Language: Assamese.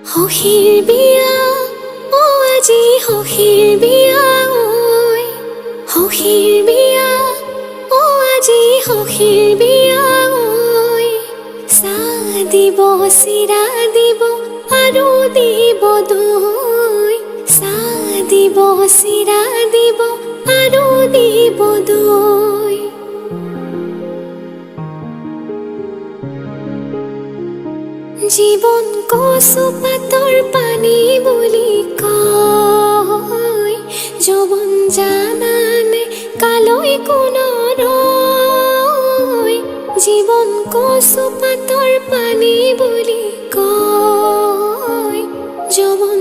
সখীৰ বিয়া ও আজি সখীৰ বিয়া ঐ সখীৰ বিয়া ও আজি সখীৰ বিয়া ঐ চাহ দিব চিৰা দিব আৰু দিব দৈ চাহ দিব চিৰা দিব আৰু দিব দৈ জীবন কচু পাতৰ পানী বুলি কয় যৌৱন জানানে কালৈ কোনো ৰয় জীবন কচু পাতৰ পানী বুলি কয় যৌৱন